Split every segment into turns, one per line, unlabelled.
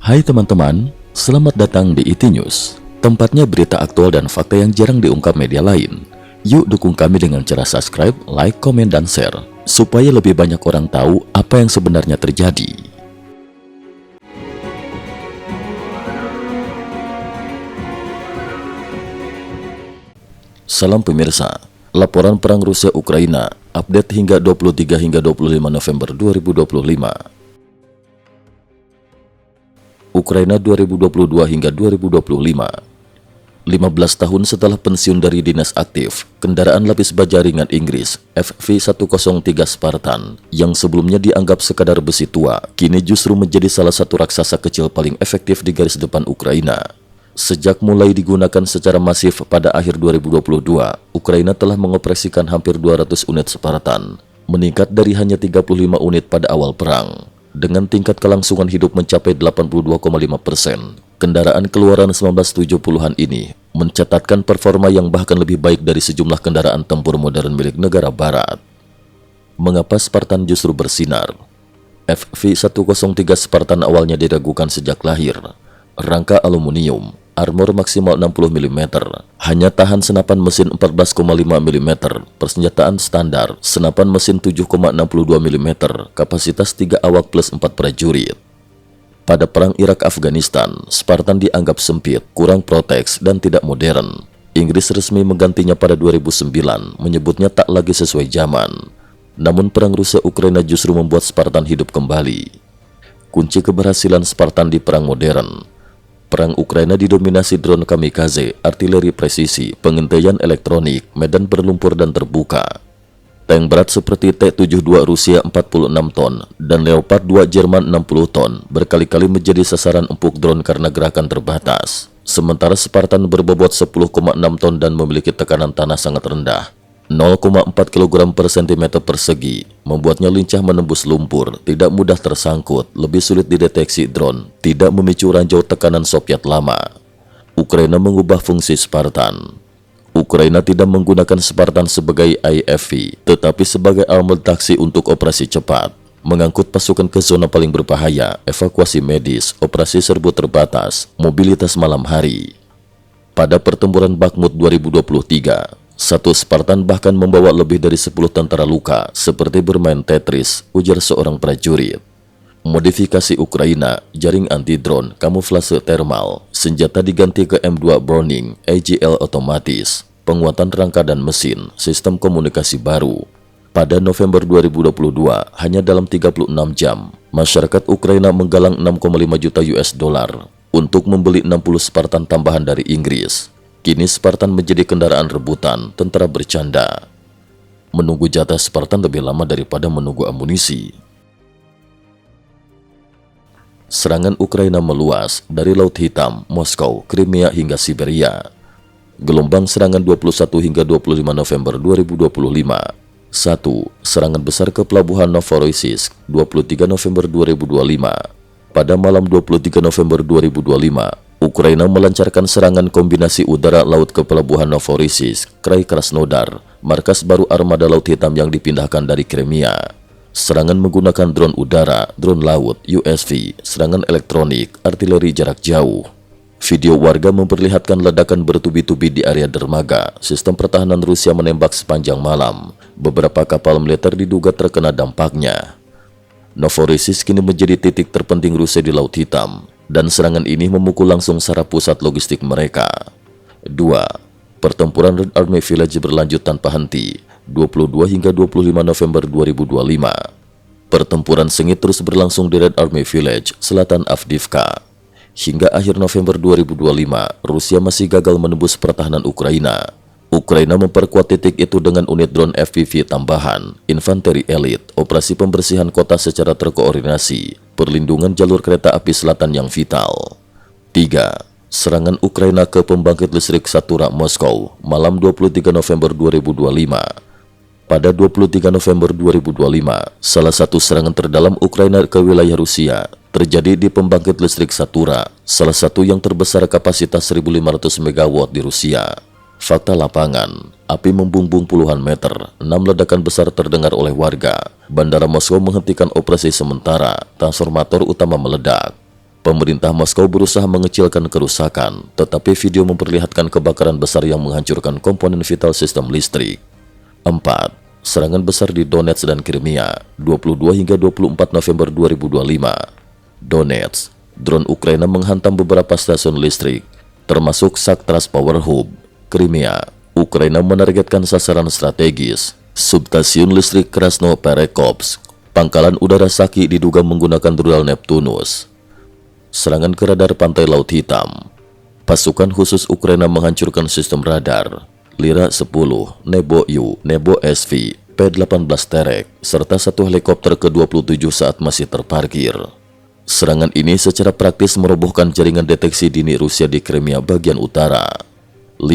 Hai teman-teman, selamat datang di IT News, tempatnya berita aktual dan fakta yang jarang diungkap media lain. Yuk dukung kami dengan cara subscribe, like, komen, dan share, supaya lebih banyak orang tahu apa yang sebenarnya terjadi. Salam pemirsa, laporan perang Rusia-Ukraina, update hingga 23 hingga 25 November 2025. Ukraina 2022 hingga 2025. 15 tahun setelah pensiun dari dinas aktif, kendaraan lapis baja ringan Inggris FV-103 Spartan yang sebelumnya dianggap sekadar besi tua, kini justru menjadi salah satu raksasa kecil paling efektif di garis depan Ukraina. Sejak mulai digunakan secara masif pada akhir 2022, Ukraina telah mengoperasikan hampir 200 unit Spartan, meningkat dari hanya 35 unit pada awal perang. Dengan tingkat kelangsungan hidup mencapai 82,5%, kendaraan keluaran 1970-an ini mencatatkan performa yang bahkan lebih baik dari sejumlah kendaraan tempur modern milik negara barat. Mengapa Spartan justru bersinar? FV-103 Spartan awalnya diragukan sejak lahir. Rangka aluminium, armor maksimal 60 mm, hanya tahan senapan mesin 14,5 mm, persenjataan standar, senapan mesin 7,62 mm, kapasitas 3 awak plus 4 prajurit. Pada perang Irak-Afghanistan, Spartan dianggap sempit, kurang proteks, dan tidak modern. Inggris resmi menggantinya pada 2009, menyebutnya tak lagi sesuai zaman. Namun perang Rusia-Ukraina justru membuat Spartan hidup kembali. Kunci keberhasilan Spartan di perang modern. Perang Ukraina didominasi drone kamikaze, artileri presisi, pengintaian elektronik, medan berlumpur dan terbuka. Tank berat seperti T-72 Rusia 46 ton dan Leopard 2 Jerman 60 ton berkali-kali menjadi sasaran empuk drone karena gerakan terbatas. Sementara Spartan berbobot 10,6 ton dan memiliki tekanan tanah sangat rendah, 0,4 kg per cm persegi, membuatnya lincah menembus lumpur, tidak mudah tersangkut, lebih sulit dideteksi drone, tidak memicu ranjau tekanan Soviet lama. Ukraina mengubah fungsi Spartan. Ukraina tidak menggunakan Spartan sebagai IFV, tetapi sebagai armored taxi untuk operasi cepat, mengangkut pasukan ke zona paling berbahaya, evakuasi medis, operasi serbu terbatas, mobilitas malam hari. Pada pertempuran Bakhmut 2023, satu Spartan bahkan membawa lebih dari 10 tentara luka, seperti bermain Tetris, ujar seorang prajurit. Modifikasi Ukraina, jaring anti-drone, kamuflase thermal, senjata diganti ke M2 Browning, AGL otomatis, penguatan rangka dan mesin, sistem komunikasi baru. Pada November 2022, hanya dalam 36 jam, masyarakat Ukraina menggalang 6,5 juta US dollar untuk membeli 60 Spartan tambahan dari Inggris. Kini Spartan menjadi kendaraan rebutan, tentara bercanda. Menunggu jatah Spartan lebih lama daripada menunggu amunisi. Serangan Ukraina meluas dari Laut Hitam, Moskow, Crimea hingga Siberia. Gelombang serangan 21 hingga 25 November 2025. 1. Serangan besar ke Pelabuhan Novorossiysk, 23 November 2025. Pada malam 23 November 2025, Ukraina melancarkan serangan kombinasi udara-laut ke Pelabuhan Novorossiysk, Krai Krasnodar, markas baru armada Laut Hitam yang dipindahkan dari Crimea. Serangan menggunakan drone udara, drone laut, USV, serangan elektronik, artileri jarak jauh. Video warga memperlihatkan ledakan bertubi-tubi di area dermaga. Sistem pertahanan Rusia menembak sepanjang malam. Beberapa kapal militer diduga terkena dampaknya. Novorossiysk kini menjadi titik terpenting Rusia di Laut Hitam, dan serangan ini memukul langsung saraf pusat logistik mereka. 2. Pertempuran Red Army Village berlanjut tanpa henti, 22 hingga 25 November 2025. Pertempuran sengit terus berlangsung di Red Army Village, selatan Avdiivka. Hingga akhir November 2025, Rusia masih gagal menembus pertahanan Ukraina. Ukraina memperkuat titik itu dengan unit drone FPV tambahan, infanteri elit, operasi pembersihan kota secara terkoordinasi, perlindungan jalur kereta api selatan yang vital. 3. Serangan Ukraina ke pembangkit listrik Satura Moskow, malam 23 November 2025. Pada 23 November 2025, salah satu serangan terdalam Ukraina ke wilayah Rusia terjadi di pembangkit listrik Satura, salah satu yang terbesar kapasitas 1.500 MW di Rusia. Fakta lapangan, api membumbung puluhan meter, 6 ledakan besar terdengar oleh warga. Bandara Moskow menghentikan operasi sementara, transformator utama meledak. Pemerintah Moskow berusaha mengecilkan kerusakan, tetapi video memperlihatkan kebakaran besar yang menghancurkan komponen vital sistem listrik. 4. Serangan besar di Donetsk dan Crimea, 22 hingga 24 November 2025. Donetsk, drone Ukraina menghantam beberapa stasiun listrik, termasuk Shaktras Power Hub. Crimea, Ukraina menargetkan sasaran strategis, substasiun listrik Krasnoperekopsk. Pangkalan udara Saki diduga menggunakan rudal Neptunus. Serangan ke radar pantai Laut Hitam. Pasukan khusus Ukraina menghancurkan sistem radar Lira-10, Nebo-U, Nebo-SV, P-18 Terek, serta satu helikopter ke-27 saat masih terparkir. Serangan ini secara praktis merobohkan jaringan deteksi dini Rusia di Crimea bagian utara. 5.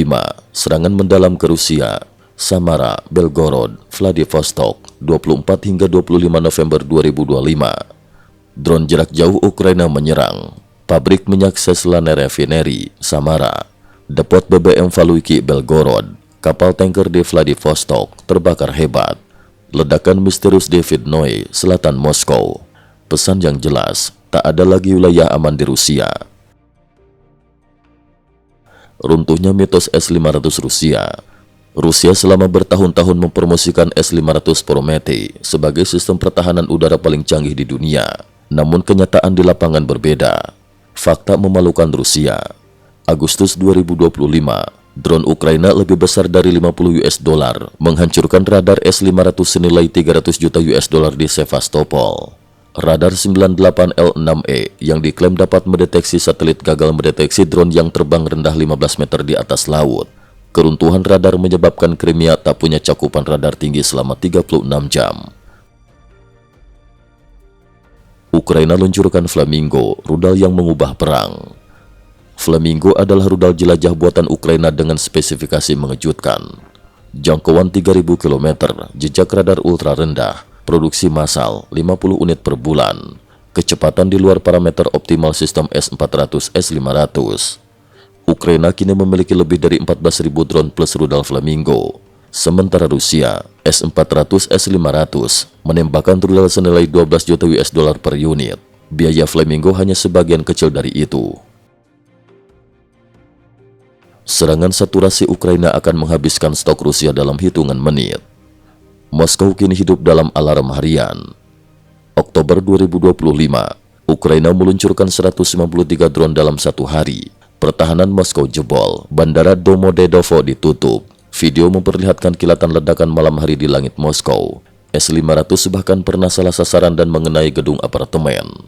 Serangan mendalam ke Rusia. Samara, Belgorod, Vladivostok, 24 hingga 25 November 2025. Drone jarak jauh Ukraina menyerang pabrik minyak Seslane Refinery, Samara, depot BBM Valuiki, Belgorod, kapal tanker di Vladivostok terbakar hebat. Ledakan misterius di Vidnoye, selatan Moskow. Pesan yang jelas, tak ada lagi wilayah aman di Rusia. Runtuhnya mitos S-500 Rusia. Rusia selama bertahun-tahun mempromosikan S-500 Prometei sebagai sistem pertahanan udara paling canggih di dunia. Namun kenyataan di lapangan berbeda. Fakta memalukan Rusia. Agustus 2025, drone Ukraina lebih besar dari 50 US dollar menghancurkan radar S-500 senilai 300 juta US dollar di Sevastopol. Radar 98L6E yang diklaim dapat mendeteksi satelit gagal mendeteksi drone yang terbang rendah 15 meter di atas laut. Keruntuhan radar menyebabkan Crimea tak punya cakupan radar tinggi selama 36 jam. Ukraina luncurkan Flamingo, rudal yang mengubah perang. Flamingo adalah rudal jelajah buatan Ukraina dengan spesifikasi mengejutkan. Jangkauan 3000 km, jejak radar ultra rendah, produksi massal 50 unit per bulan, kecepatan di luar parameter optimal sistem S-400 S-500. Ukraina kini memiliki lebih dari 14.000 drone plus rudal Flamingo. Sementara Rusia, S-400 S-500 menembakkan rudal senilai 12 juta US dollar per unit. Biaya Flamingo hanya sebagian kecil dari itu. Serangan saturasi Ukraina akan menghabiskan stok Rusia dalam hitungan menit. Moskow kini hidup dalam alarm harian. Oktober 2025, Ukraina meluncurkan 193 drone dalam satu hari. Pertahanan Moskow jebol, Bandara Domodedovo ditutup. Video memperlihatkan kilatan ledakan malam hari di langit Moskow. S-500 bahkan pernah salah sasaran dan mengenai gedung apartemen.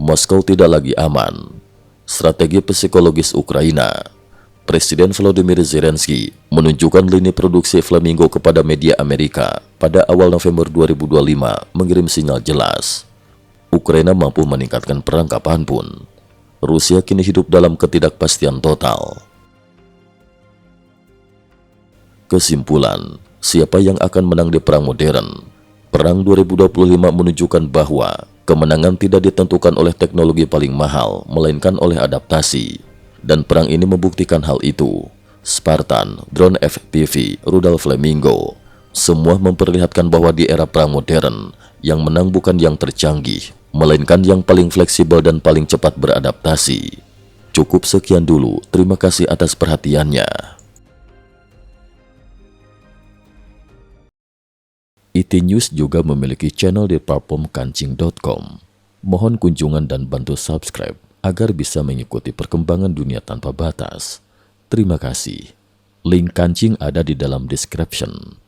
Moskow tidak lagi aman. Strategi psikologis Ukraina. Presiden Volodymyr Zelensky menunjukkan lini produksi Flamingo kepada media Amerika pada awal November 2025 mengirim sinyal jelas. Ukraina mampu meningkatkan perang kapanpun. Rusia kini hidup dalam ketidakpastian total. Kesimpulan, siapa yang akan menang di perang modern? Perang 2025 menunjukkan bahwa kemenangan tidak ditentukan oleh teknologi paling mahal, melainkan oleh adaptasi. Dan perang ini membuktikan hal itu. Spartan, drone FPV, rudal Flamingo, semua memperlihatkan bahwa di era perang modern, yang menang bukan yang tercanggih, melainkan yang paling fleksibel dan paling cepat beradaptasi. Cukup sekian dulu, terima kasih atas perhatiannya. IT News juga memiliki channel di platform kancing.com. Mohon kunjungan dan bantu subscribe agar bisa mengikuti perkembangan dunia tanpa batas. Terima kasih. Link kancing ada di dalam description.